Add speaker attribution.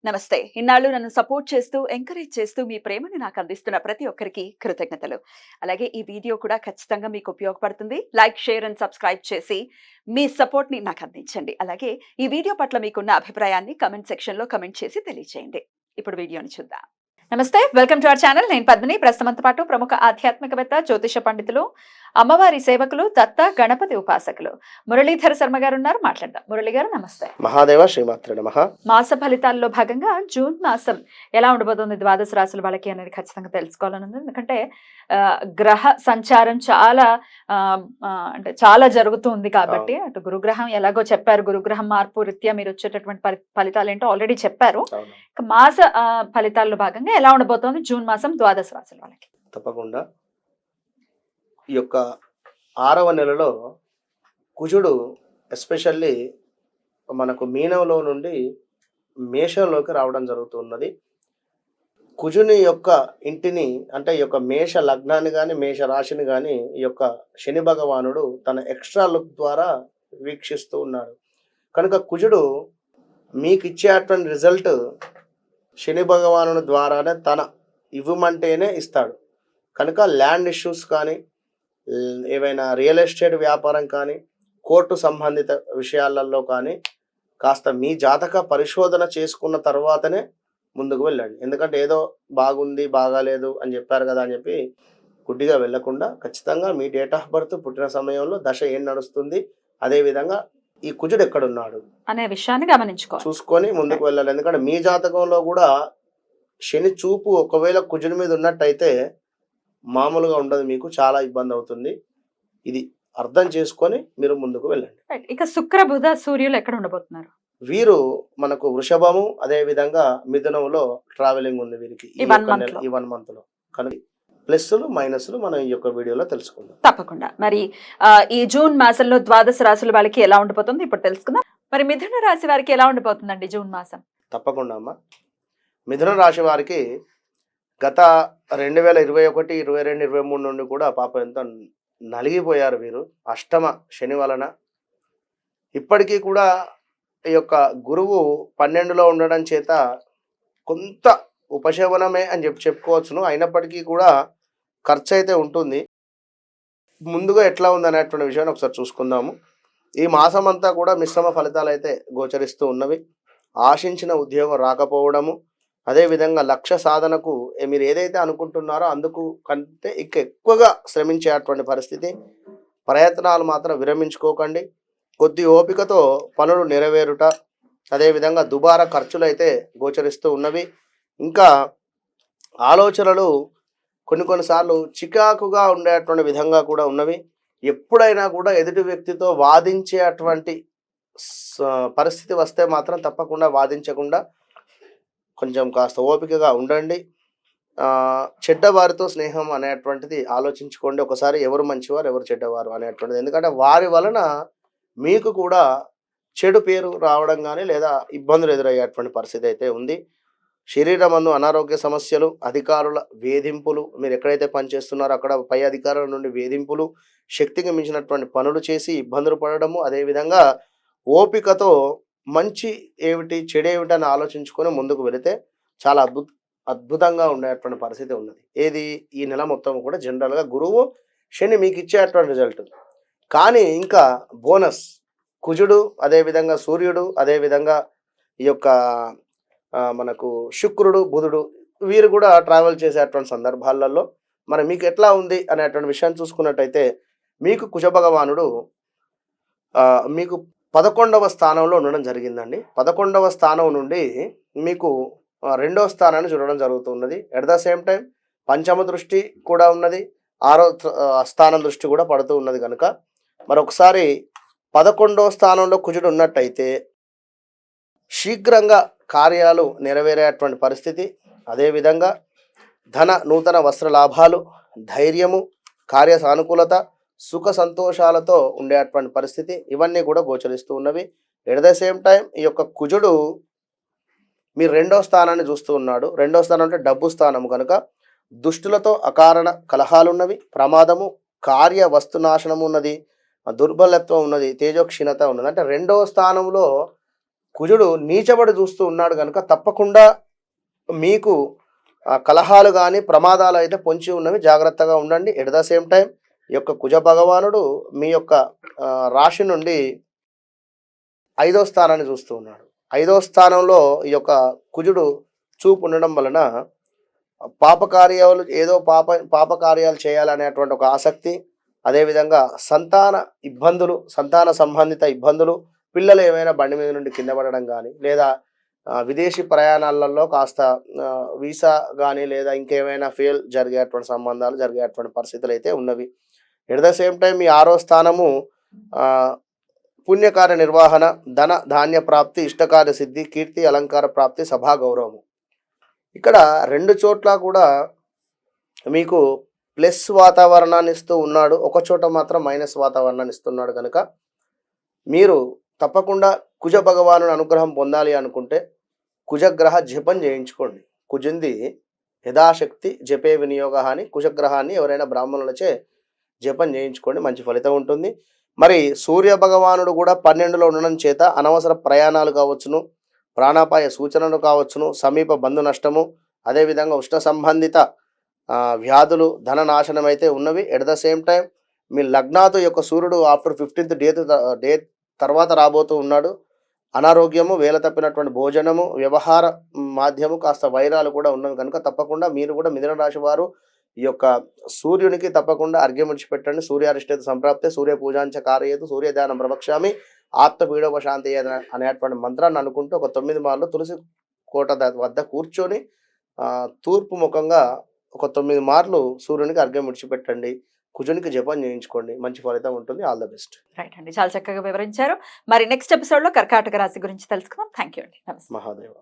Speaker 1: నమస్తే. ఇన్నాళ్ళు నన్ను సపోర్ట్ చేస్తూ, ఎంకరేజ్ చేస్తూ మీ ప్రేమని నాకు అందిస్తున్న ప్రతి ఒక్కరికి కృతజ్ఞతలు. అలాగే ఈ వీడియో కూడా ఖచ్చితంగా మీకు ఉపయోగపడుతుంది. లైక్, షేర్ అండ్ సబ్స్క్రైబ్ చేసి మీ సపోర్ట్‌ని నాకు అందించండి. అలాగే ఈ వీడియో పట్ల మీకున్న అభిప్రాయాన్ని కామెంట్ సెక్షన్‌లో కామెంట్ చేసి తెలియజేయండి. ఇప్పుడు వీడియోని చూద్దాం. నమస్తే. Welcome to our channel. నేను పద్మిని. ప్రస్తుతంతో పాటు ప్రముఖ ఆధ్యాత్మికవేత్త, జ్యోతిష పండితులు, అమ్మవారి సేవకులు, దత్త గణపతి ఉపాసకులు మురళీధర శర్మ గారు ఉన్నారు. మాట్లాడదాం. మురళి గారు నమస్తే.
Speaker 2: మహాదేవ శ్రీమాత్రే నమః.
Speaker 1: మాస ఫలితాల్లో భాగంగా జూన్ మాసం ఎలా ఉండబోతుంది ద్వాదశ రాశుల వాళ్ళకి అనేది ఖచ్చితంగా తెలుసుకోవాలని ఉంది. ఎందుకంటే గ్రహ సంచారం చాలా అంటే చాలా జరుగుతుంది కాబట్టి అటు గురుగ్రహం ఎలాగో చెప్పారు, గురుగ్రహం మార్పు రీత్యా మీరు వచ్చేటటువంటి ఫలితాలు ఏంటో ఆల్రెడీ చెప్పారు. మాస ఫలితాల్లో భాగంగా ఎలా ఉండబోతోంది జూన్ మాసం ద్వాదశ రాశుల వాళ్ళకి?
Speaker 2: తప్పకుండా ఈ యొక్క 6వ నెలలో కుజుడు ఎస్పెషల్లీ మనకు మీనంలో నుండి మేషంలోకి రావడం జరుగుతున్నది. కుజుని యొక్క ఇంటిని అంటే ఈ యొక్క మేష లగ్నాన్ని కానీ మేష రాశిని కానీ ఈ యొక్క శని భగవానుడు తన ఎక్స్ట్రా లుక్ ద్వారా వీక్షిస్తూ ఉన్నాడు. కనుక కుజుడు మీకు ఇచ్చేటువంటి రిజల్ట్ శని భగవానుడి ద్వారానే తన ఇవ్వమంటేనే ఇస్తాడు. కనుక ల్యాండ్ ఇష్యూస్ కానీ, ఏవైనా రియల్ ఎస్టేట్ వ్యాపారం కానీ, కోర్టు సంబంధిత విషయాలలో కానీ కాస్త మీ జాతక పరిశోధన చేసుకున్న తర్వాతనే ముందుకు వెళ్ళండి. ఎందుకంటే ఏదో బాగుంది బాగాలేదు అని చెప్పారు కదా అని చెప్పి గుడ్డిగా వెళ్ళకుండా ఖచ్చితంగా మీ డేట్ ఆఫ్ బర్త్, పుట్టిన సమయంలో దశ ఏం నడుస్తుంది, అదేవిధంగా ఈ కుజుడు ఎక్కడున్నాడు
Speaker 1: అనే విషయాన్ని
Speaker 2: చూసుకొని ముందుకు వెళ్ళాలి. ఎందుకంటే మీ జాతకంలో కూడా శని చూపు ఒకవేళ కుజుడి మీద ఉన్నట్టయితే మామూలుగా ఉండదు, మీకు చాలా ఇబ్బంది అవుతుంది. ఇది అర్థం చేసుకొని మీరు ముందుకు వెళ్ళండి.
Speaker 1: ఇక శుక్ర, బుధ, సూర్యులు ఎక్కడ ఉండబోతున్నారు?
Speaker 2: వీరు మనకు వృషభము, అదే విధంగా మిథునంలో ట్రావెలింగ్ ఉంది వీరికి ఈ 1 మంత్ లో. కనుక ప్లస్లు మైనస్లు మనం ఈ యొక్క వీడియోలో తెలుసుకుందాం.
Speaker 1: తప్పకుండా. మరి ఈ జూన్ మాసంలో ద్వాదశ రాశుల వాళ్ళకి ఎలా ఉండిపోతుంది ఇప్పుడు తెలుసుకుందాం. మరి మిథున రాశి వారికి ఎలా ఉండిపోతుందండి జూన్ మాసం?
Speaker 2: తప్పకుండా అమ్మా. మిథున రాశి వారికి గత 2021, 22, 23 నుండి కూడా పాపం ఎంత నలిగిపోయారు వీరు అష్టమ శని వలన. ఇప్పటికీ కూడా ఈ యొక్క గురువు 12లో ఉండడం చేత కొంత ఉపశమనమే అని చెప్పుకోవచ్చును. అయినప్పటికీ కూడా ఖర్చు అయితే ఉంటుంది. ముందుగా ఎట్లా ఉంది అనేటువంటి విషయాన్ని ఒకసారి చూసుకుందాము. ఈ మాసం అంతా కూడా మిశ్రమ ఫలితాలు అయితే గోచరిస్తూ ఉన్నవి. ఆశించిన ఉద్యోగం రాకపోవడము, అదేవిధంగా లక్ష్య సాధనకు మీరు ఏదైతే అనుకుంటున్నారో అందుకు కంటే ఎక్కువగా శ్రమించేటువంటి పరిస్థితి. ప్రయత్నాలు మాత్రం విరమించుకోకండి. కొద్ది ఓపికతో పనులు నెరవేరుట, అదేవిధంగా దుబారా ఖర్చులు అయితే గోచరిస్తూ ఉన్నవి. ఇంకా ఆలోచనలు కొన్నిసార్లు చికాకుగా ఉండేటువంటి విధంగా కూడా ఉన్నవి. ఎప్పుడైనా కూడా ఎదుటి వ్యక్తితో వాదించేటువంటి పరిస్థితి వస్తే మాత్రం తప్పకుండా వాదించకుండా కొంచెం కాస్త ఓపికగా ఉండండి. చెడ్డవారితో స్నేహం అనేటువంటిది ఆలోచించుకోండి ఒకసారి, ఎవరు మంచివారు ఎవరు చెడ్డవారు అనేటువంటిది. ఎందుకంటే వారి వలన మీకు కూడా చెడు పేరు రావడం కానీ లేదా ఇబ్బందులు ఎదురయ్యేటువంటి పరిస్థితి అయితే ఉంది. శరీరమందు అనారోగ్య సమస్యలు, అధికారుల వేధింపులు, మీరు ఎక్కడైతే పనిచేస్తున్నారో అక్కడ పై అధికారుల నుండి వేధింపులు, శక్తికి మించినటువంటి పనులు చేసి ఇబ్బందులు పడడము, అదేవిధంగా ఓపికతో మంచి ఏమిటి చెడేమిటి అని ఆలోచించుకొని ముందుకు వెళితే చాలా అద్భుతంగా ఉండేటువంటి పరిస్థితి ఉన్నది. ఏది ఈ నెల మొత్తం కూడా జనరల్గా గురువు శని మీకు ఇచ్చేటువంటి రిజల్ట్. కానీ ఇంకా బోనస్ కుజుడు, అదేవిధంగా సూర్యుడు, అదేవిధంగా ఈ యొక్క మనకు శుక్రుడు, బుధుడు వీరు కూడా ట్రావెల్ చేసేటువంటి సందర్భాలలో మరి మీకు ఎట్లా ఉంది అనేటువంటి విషయాన్ని చూసుకున్నట్టయితే మీకు కుజ భగవానుడు మీకు 11వ స్థానంలో ఉండడం జరిగిందండి. 11వ స్థానం నుండి మీకు 2వ స్థానాన్ని చూడడం జరుగుతున్నది. ఎట్ ద సేమ్ టైం పంచమ దృష్టి కూడా ఉన్నది, 6వ స్థానం దృష్టి కూడా పడుతూ ఉన్నది. కనుక మరొకసారి 11వ స్థానంలో కుజుడు ఉన్నట్టయితే శీఘ్రంగా కార్యాలు నెరవేరేటువంటి పరిస్థితి, అదేవిధంగా ధన నూతన వస్త్ర లాభాలు, ధైర్యము, కార్య సానుకూలత, సుఖ సంతోషాలతో ఉండేటువంటి పరిస్థితి ఇవన్నీ కూడా గోచరిస్తూ ఉన్నవి. ఎట్ ద సేమ్ టైం ఈ యొక్క కుజుడు మీరు 2వ స్థానాన్ని చూస్తూ ఉన్నాడు. 2వ స్థానం అంటే డబ్బు స్థానం కనుక దుష్టులతో అకారణ కలహాలు ఉన్నవి, ప్రమాదము, కార్య వస్తునాశనము ఉన్నది, దుర్బలత్వం ఉన్నది, తేజోక్షీణత ఉన్నది. అంటే 2వ స్థానంలో కుజుడు నీచబడి చూస్తూ ఉన్నాడు కనుక తప్పకుండా మీకు కలహాలు కానీ ప్రమాదాలు అయితే పొంచి ఉన్నవి, జాగ్రత్తగా ఉండండి. ఎట్ ద సేమ్ టైం ఈ యొక్క కుజ భగవానుడు మీ యొక్క రాశి నుండి 5వ స్థానాన్ని చూస్తూ ఉన్నాడు. 5వ స్థానంలో ఈ యొక్క కుజుడు చూపు ఉండడం వలన పాపకార్యాలు ఏదో పాపకార్యాలు చేయాలనేటువంటి ఒక ఆసక్తి, అదేవిధంగా సంతాన ఇబ్బందులు, సంతాన సంబంధిత ఇబ్బందులు, పిల్లలు ఏమైనా బండి మీద నుండి కింద పడడం కానీ, లేదా విదేశీ ప్రయాణాలలో కాస్త వీసా కానీ లేదా ఇంకేమైనా ఫెయిల్ జరిగేటువంటి సంబంధాలు జరిగేటువంటి పరిస్థితులు అయితే ఉన్నవి. ఎట్ ద సేమ్ టైం మీ 6వ స్థానము పుణ్యకార్య నిర్వహణ, ధన ధాన్య ప్రాప్తి, ఇష్టకార్య సిద్ధి, కీర్తి అలంకార ప్రాప్తి, సభా గౌరవము. ఇక్కడ 2 చోట్ల కూడా మీకు ప్లస్ వాతావరణాన్ని ఇస్తూ ఉన్నాడు, ఒక చోట మాత్రం మైనస్ వాతావరణాన్ని ఇస్తున్నాడు కనుక మీరు తప్పకుండా కుజ భగవానుని అనుగ్రహం పొందాలి అనుకుంటే కుజగ్రహ జపం చేయించుకోండి. కుజుంది యథాశక్తి జపే వినియోగ అని కుజగ్రహాన్ని ఎవరైనా బ్రాహ్మణులచే జపం చేయించుకోండి, మంచి ఫలితం ఉంటుంది. మరి సూర్య భగవానుడు కూడా 12లో ఉండడం చేత అనవసర ప్రయాణాలు కావచ్చును, ప్రాణాపాయ సూచనలు కావచ్చును, సమీప బంధు నష్టము, అదేవిధంగా ఉష్ణ సంబంధిత వ్యాధులు, ధన నాశనం అయితే ఉన్నవి. ఎట్ ద సేమ్ టైం మీ లగ్నాతో యొక్క సూర్యుడు ఆఫ్టర్ 15th డే తర్వాత రాబోతూ ఉన్నాడు. అనారోగ్యము, వేల తప్పినటువంటి భోజనము, వ్యవహార మాధ్యము, కాస్త వైరాలు కూడా ఉన్నవి కనుక తప్పకుండా మీరు కూడా మిథున రాశి వారు ఈ యొక్క సూర్యునికి తప్పకుండా అర్ఘ్యం విడిచిపెట్టండి. సూర్యారిష్టేతు సంప్రాప్తే సూర్య పూజాంచ కారయేతు సూర్య ధ్యానం ప్రవక్ష్యామి ఆత్మ పీడోపశాంతి అనేటువంటి మంత్రాన్ని అనుకుంటూ ఒక 9 మార్లు తులసి కోట వద్ద కూర్చొని తూర్పు ముఖంగా ఒక 9 మార్లు సూర్యునికి అర్ఘ్యం విడిచిపెట్టండి. కుజునికి జపం చేయించుకోండి, మంచి ఫలితం ఉంటుంది. All the best.
Speaker 1: రైట్ అండి, చాలా చక్కగా వివరించారు. మరి నెక్స్ట్ ఎపిసోడ్ లో కర్కాటక రాశి గురించి తెలుసుకుందాం. థ్యాంక్ యూ అండి. నమస్తే.
Speaker 2: మహాదేవ.